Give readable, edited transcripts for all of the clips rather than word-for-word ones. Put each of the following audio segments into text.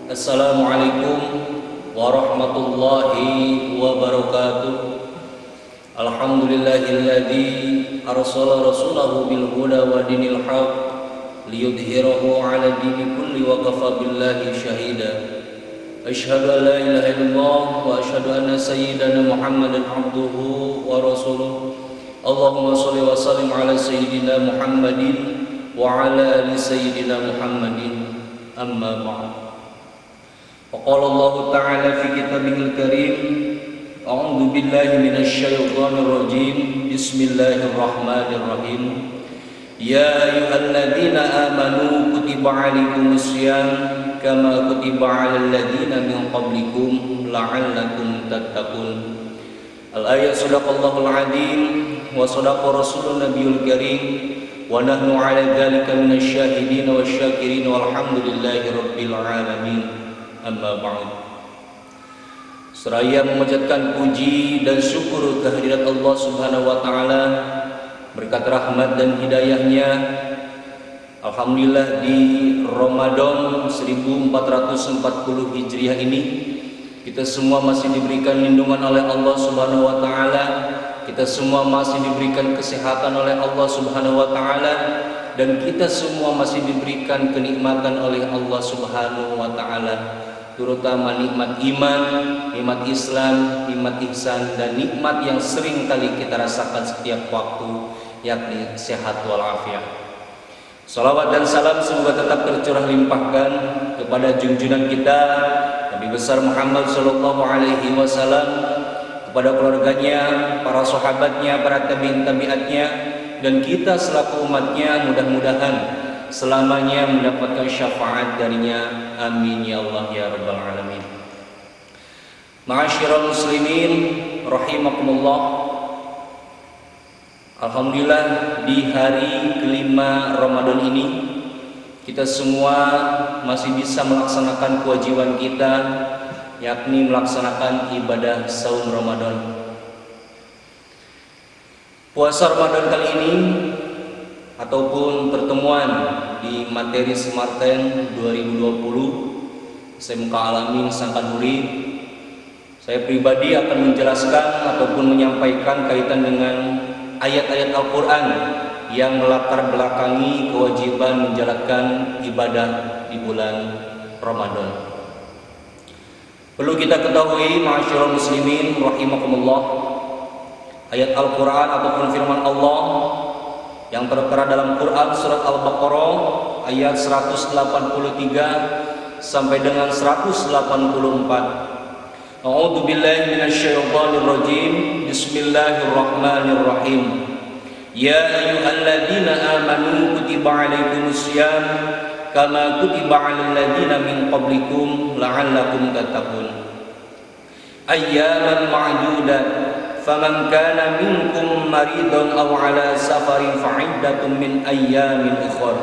Assalamualaikum warahmatullahi wabarakatuh. Alhamdulillahilladzi arsala rasulahu bil huda wa dinil haq liyudhhirahu 'ala dini kulli wa kafa billahi syahida. Asyhadu an la ilaha illallah wa asyhadu anna sayyidana Muhammadan abduhu wa rasuluh. Allahumma shalli wa sallim ala sayyidina Muhammadin wa ala ali sayyidina Muhammadin. Amma ba'd. Qala Allah Ta'ala fi kitabihil karim, a'udzu billahi minasy syaithanir rajim. Bismillahirrahmanirrahim. Ya ayyuhalladzina amanu kutiba 'alaikumus syiyam kama kutiba 'alal ladzina min qablikum la'allakum tattaqun. Al-ayat. Shadaqallahul 'adzim wa shadaqa rasulun nabiyul karim wa nahnu 'ala dzalika minasy syahidin wasyakirin walhamdulillahi rabbil alamin. Amma ba'd. Seraya memanjatkan puji dan syukur kehadirat Allah Subhanahu wa taala, berkat rahmat dan hidayahnya, alhamdulillah di Ramadan 1440 Hijriah ini kita semua masih diberikan lindungan oleh Allah Subhanahu wa taala. Kita semua masih diberikan kesehatan oleh Allah Subhanahu wa taala, dan kita semua masih diberikan kenikmatan oleh Allah Subhanahu wa taala, terutama nikmat iman, nikmat Islam, nikmat ihsan, dan nikmat yang sering kali kita rasakan setiap waktu, yakni sehat walafiat. Salawat dan salam semoga tetap tercurah limpahkan kepada junjungan kita Nabi besar Muhammad sallallahu alaihi wasallam, kepada keluarganya, para sahabatnya, para tabi'in-tabi'atnya, dan kita selaku umatnya mudah-mudahan selamanya mendapatkan syafaat darinya. Amin ya Allah ya rabbal alamin. Ma'asyiral muslimin rahimakumullah. Alhamdulillah di hari kelima Ramadan ini kita semua masih bisa melaksanakan kewajiban kita, yakni melaksanakan ibadah saum Ramadan. Puasa Ramadan kali ini ataupun pertemuan di materi Semarten 2020 SMK Alamin Sangkanuri, saya pribadi akan menjelaskan ataupun menyampaikan kaitan dengan ayat-ayat Al-Quran yang melatar belakangi kewajiban menjalankan ibadah di bulan Ramadan. Perlu kita ketahui, ma'asyiral muslimin rahimakumullah, ayat Al-Quran ataupun firman Allah yang tertera dalam Quran surat Al-Baqarah ayat 183 sampai dengan 184. A'udzu billahi minasyaitonir rajim. Bismillahirrahmanirrahim. Ya ayyuhalladzina amanu kutiba 'alaikumus syiyam kama kutiba 'alal ladzina min qablikum la'allakum tattaqun. Ayyaman ma'dudat. Faman kana minkum maridun aw 'ala safarin fa'iddatun min ayyamin ukhra.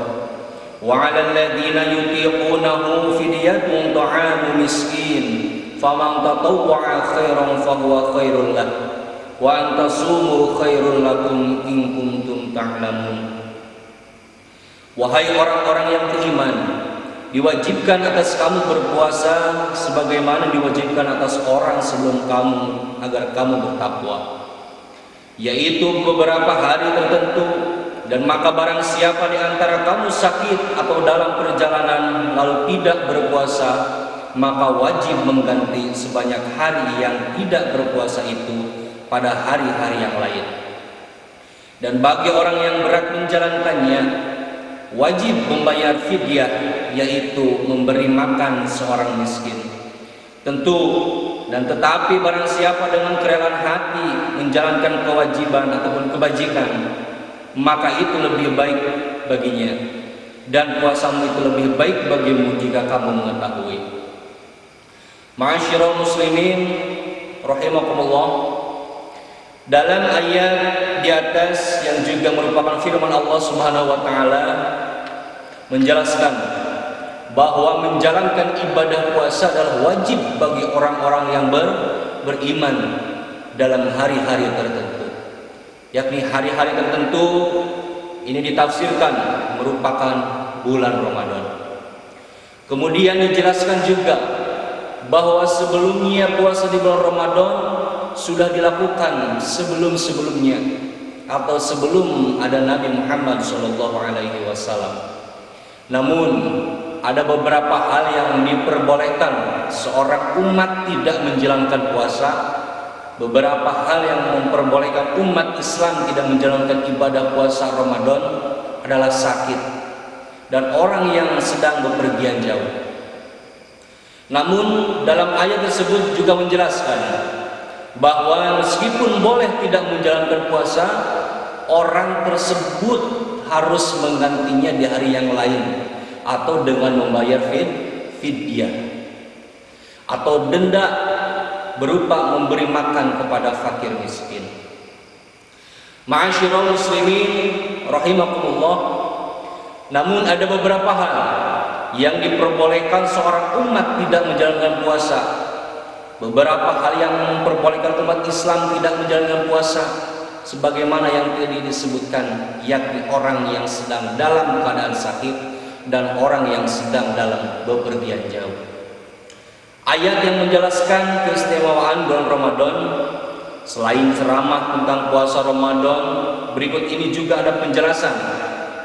Wa 'alal ladzina yutiqunahu fidyatun ta'amu miskin. Faman tatawwa'a khairan fahuwa khairul lahu. Wa an tasumu khairul lakum in kuntum ta'lamun. Wahai orang-orang yang beriman, diwajibkan atas kamu berpuasa sebagaimana diwajibkan atas orang sebelum kamu agar kamu bertakwa, yaitu beberapa hari tertentu. Dan maka barang siapa di antara kamu sakit atau dalam perjalanan lalu tidak berpuasa, maka wajib mengganti sebanyak hari yang tidak berpuasa itu pada hari-hari yang lain. Dan bagi orang yang berat menjalankannya, wajib membayar fidyah, yaitu memberi makan seorang miskin. Tentu dan tetapi barang siapa dengan kerelaan hati menjalankan kewajiban ataupun kebajikan, maka itu lebih baik baginya, dan puasamu itu lebih baik bagimu jika kamu mengetahui. Ma'asyiral muslimin rahimakumullah. Dalam ayat di atas yang juga merupakan firman Allah Subhanahu wa taala menjelaskan bahwa menjalankan ibadah puasa adalah wajib bagi orang-orang yang beriman dalam hari-hari tertentu, yakni hari-hari tertentu ini ditafsirkan merupakan bulan Ramadan. Kemudian dijelaskan juga bahwa sebelumnya puasa di bulan Ramadan sudah dilakukan sebelum-sebelumnya atau sebelum ada Nabi Muhammad SAW. Namun ada beberapa hal yang diperbolehkan seorang umat tidak menjalankan puasa, beberapa hal yang memperbolehkan umat Islam tidak menjalankan ibadah puasa Ramadan adalah sakit dan orang yang sedang bepergian jauh. Namun dalam ayat tersebut juga menjelaskan bahwa meskipun boleh tidak menjalankan puasa, orang tersebut harus menggantinya di hari yang lain atau dengan membayar fidyah atau denda berupa memberi makan kepada fakir miskin. Ma'asyiral muslimin rahimakumullah, namun ada beberapa hal yang diperbolehkan seorang umat tidak menjalankan puasa. Beberapa hal yang memperbolehkan umat Islam tidak menjalankan puasa sebagaimana yang tadi disebutkan, yakni orang yang sedang dalam keadaan sakit dan orang yang sedang dalam bepergian jauh. Ayat yang menjelaskan keistimewaan bulan Ramadan, selain ceramah tentang puasa Ramadan, berikut ini juga ada penjelasan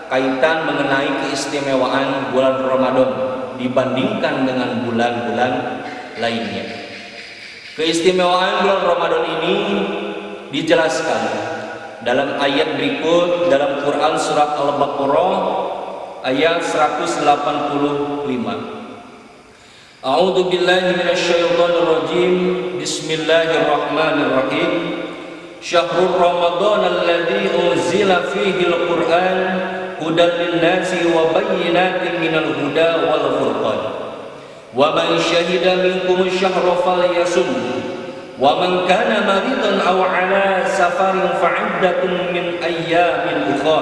kaitan mengenai keistimewaan bulan Ramadan dibandingkan dengan bulan-bulan lainnya. Keistimewaan bulan Ramadan ini dijelaskan dalam ayat berikut dalam Quran surat Al-Baqarah ayat 185. A'udzu billahi minasyaitonir rajim. Bismillahirrahmanirrahim. Syahrul Ramadan alladzi unzila fihi al-Qur'an hudan lin-nasi wa bayyinatin minal huda wal furqan. Wa man syahida minkum asy-syahra falyasum. Wa man kana maridan aw 'ala safarin fa'iddatun min ayyamin ukhra.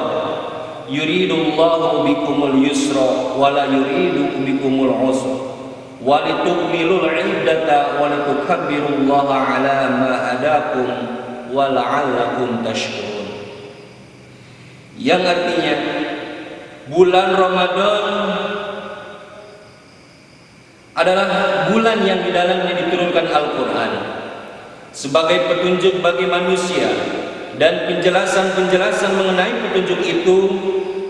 Yuridullahu bikumul yusra wa la yuridu bikumul usra wa litukmilul iddata wa litukabbirullaha 'ala ma hadakum wa la'allakum tashkurun. Yang artinya bulan Ramadan adalah bulan yang di dalamnya diturunkan Al-Quran sebagai petunjuk bagi manusia dan penjelasan-penjelasan mengenai petunjuk itu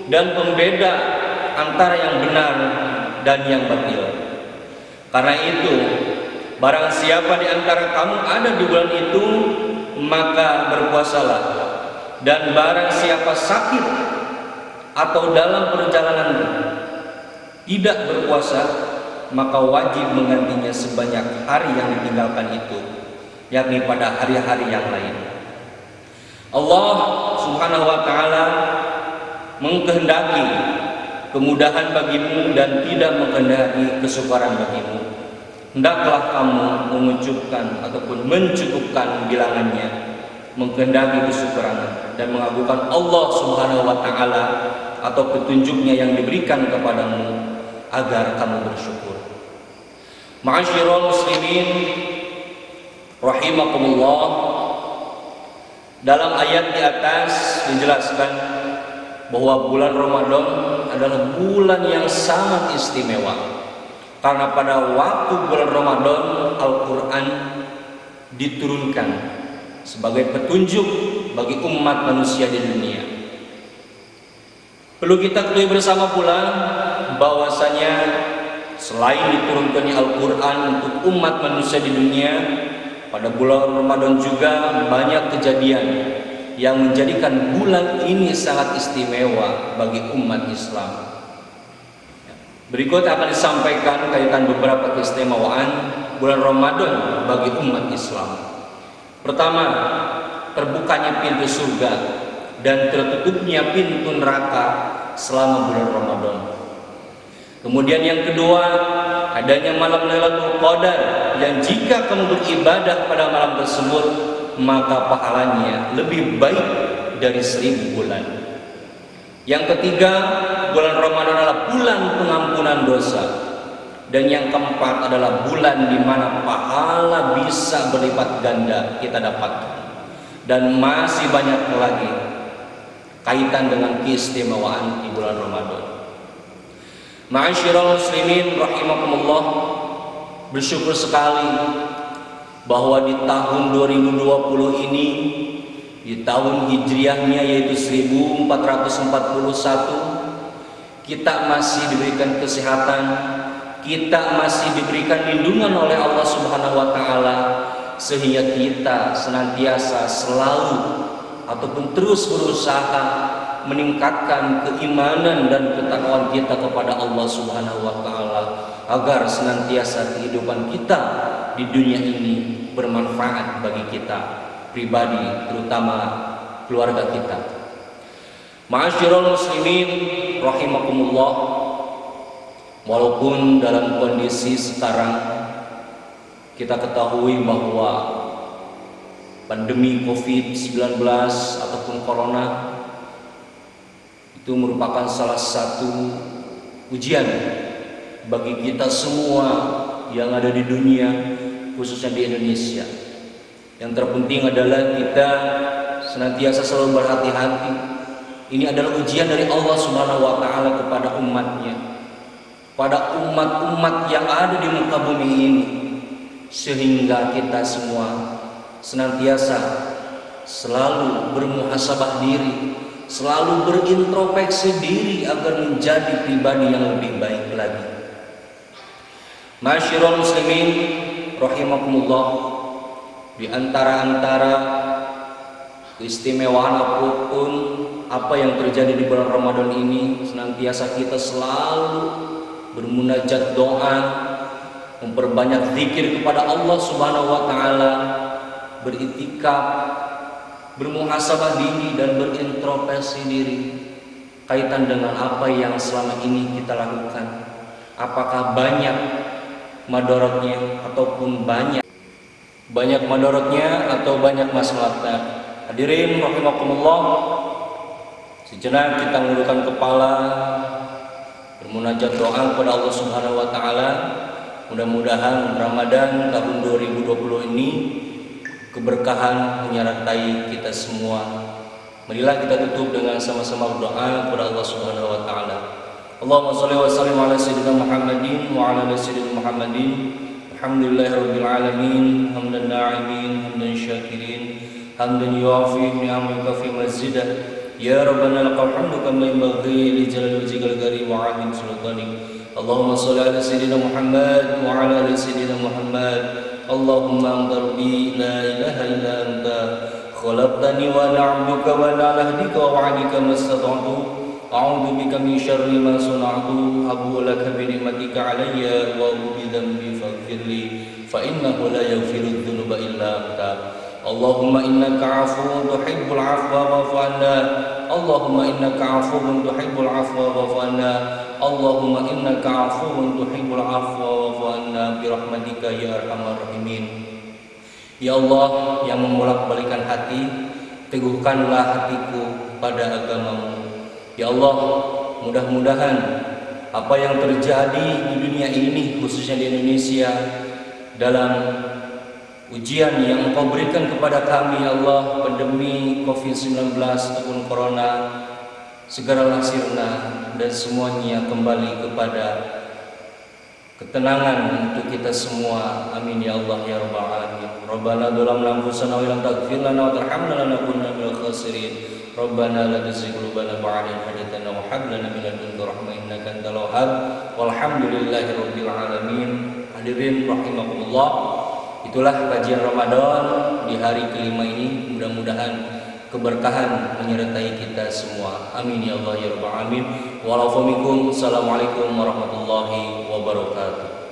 dan pembeda antara yang benar dan yang batil. Karena itu, barang siapa di antara kamu ada di bulan itu, maka berpuasalah. Dan barang siapa sakit atau dalam perjalanan tidak berpuasa, maka wajib menggantinya sebanyak hari yang ditinggalkan itu, yakni pada hari-hari yang lain. Allah Subhanahu wa ta'ala mengkehendaki kemudahan bagimu dan tidak mengkehendaki kesukaran bagimu. Hendaklah kamu mengucapkan ataupun mencukupkan bilangannya, mengkehendaki kesyukuran dan mengagungkan Allah Subhanahu wa ta'ala atau petunjuknya yang diberikan kepadamu agar kamu bersyukur. Ma'asyiral muslimin rahimakumullah, dalam ayat di atas dijelaskan bahwa bulan Ramadan adalah bulan yang sangat istimewa karena pada waktu bulan Ramadan Al-Quran diturunkan sebagai petunjuk bagi umat manusia di dunia. Perlu kita ketahui bersama pula bahwasanya selain diturunkannya Al-Quran untuk umat manusia di dunia, pada bulan Ramadan juga banyak kejadian yang menjadikan bulan ini sangat istimewa bagi umat Islam. Berikut akan disampaikan kaitan beberapa keistimewaan bulan Ramadan bagi umat Islam. Pertama, terbukanya pintu surga dan tertutupnya pintu neraka selama bulan Ramadan. Kemudian yang kedua, adanya malam Lailatul Qadar yang jika kamu beribadah pada malam tersebut maka pahalanya lebih baik dari 1000 bulan. Yang ketiga, bulan Ramadan adalah bulan pengampunan dosa. Dan yang keempat adalah bulan di mana pahala bisa berlipat ganda kita dapatkan. Dan masih banyak lagi kaitan dengan keistimewaan di bulan Ramadan. Ma'asyiral muslimin rahimakumullah, bersyukur sekali bahwa di tahun 2020 ini, di tahun hijriahnya yaitu 1441, kita masih diberikan kesehatan, kita masih diberikan lindungan oleh Allah Subhanahu wa taala, sehingga kita senantiasa selalu ataupun terus berusaha meningkatkan keimanan dan ketakwaan kita kepada Allah Subhanahu wa taala, agar senantiasa kehidupan kita di dunia ini bermanfaat bagi kita pribadi, terutama keluarga kita. Ma'asyiral muslimin rahimakumullah, walaupun dalam kondisi sekarang kita ketahui bahwa pandemi COVID-19 ataupun corona itu merupakan salah satu ujian bagi kita semua yang ada di dunia, khususnya di Indonesia. Yang terpenting adalah kita senantiasa selalu berhati-hati. Ini adalah ujian dari Allah Subhanahu wa taala kepada umatnya, pada umat-umat yang ada di muka bumi ini, sehingga kita semua senantiasa selalu bermuhasabah diri, selalu berintrospeksi diri agar menjadi pribadi yang lebih baik lagi. Ma'asyiral muslimin rahimakumullah, di antara keistimewaan apapun apa yang terjadi di bulan Ramadan ini, senantiasa kita selalu bermunajat doa, memperbanyak zikir kepada Allah Subhanahu wa taala, beriktikaf, bermuhasabah diri dan berintrospeksi diri kaitan dengan apa yang selama ini kita lakukan. Apakah banyak madaratnya ataupun banyak madaratnya atau banyak maslahatnya? Hadirin rahimakumullah, sejenak kita menundukkan kepala, bermunajat doa kepada Allah Subhanahu wa taala. Mudah-mudahan Ramadan tahun 2020 ini keberkahan menyertai kita semua. Marilah kita tutup dengan sama-sama berdoa kepada Allah Subhanahu wa taala. Allahumma shalli wa sallim ala sayyidina Muhammadin wa ala ali sayyidina Muhammadin. Alhamdulillahirabbil alamin, hamdan na'imin, hamdan syakirin, hamdan yuafi ni'amaka fi mazidah. Ya rabbana lakal hamdu kama yanbaghi li jalali wajhikal karim wa 'azimi sultanik. Allahumma shalli ala sayyidina Muhammad wa ala ali sayyidina Muhammad. Allahumma anta rabbi la ilaha illa anta khalaqtani wa ana 'abduka wa ala ahdika wa wa'dika mastata'tu. A'udzu bika min syarri ma sana'tu, abu laka bi ni'matika 'alayya wa bi dhanbi faghfirli fa innahu la yaghfiru dzunuba illa anta. Allahumma innaka 'afuwun tuhibbul 'afwa fa'fu 'anna. Allahumma innaka 'afuwun tuhibbul 'afwa fa'fu 'anna. Allahumma innaka 'afuwun tuhibbul 'afwa fa'fu 'anna bi rahmatika ya arhamar rahimin. Ya Allah yang membolak-balikan hati, teguhkanlah hatiku pada agama-Mu. Ya Allah, mudah-mudahan apa yang terjadi di dunia ini, khususnya di Indonesia, dalam ujian yang Engkau berikan kepada kami, ya Allah, pandemi COVID-19 ataupun Corona, segeralah sirna dan semuanya kembali kepada ketenangan untuk kita semua. Amin ya Allah ya rabbal alamin. Rabbana dzalamna anfusana wa illam taghfir lana wa tarhamna lanakunanna minal khasirin. Rabbana la tuzigh qulubana ba'da idh hadaytana wa hab lana min ladunka rahmah innaka antal wahhab. Walhamdulillahi rabbil alamin. Hadirin rahimakumullah, itulah kajian Ramadan di hari kelima ini. Mudah-mudahan keberkahan menyertai kita semua. Amin ya Allah ya rabbal alamin. Assalamualaikum warahmatullahi wabarakatuh.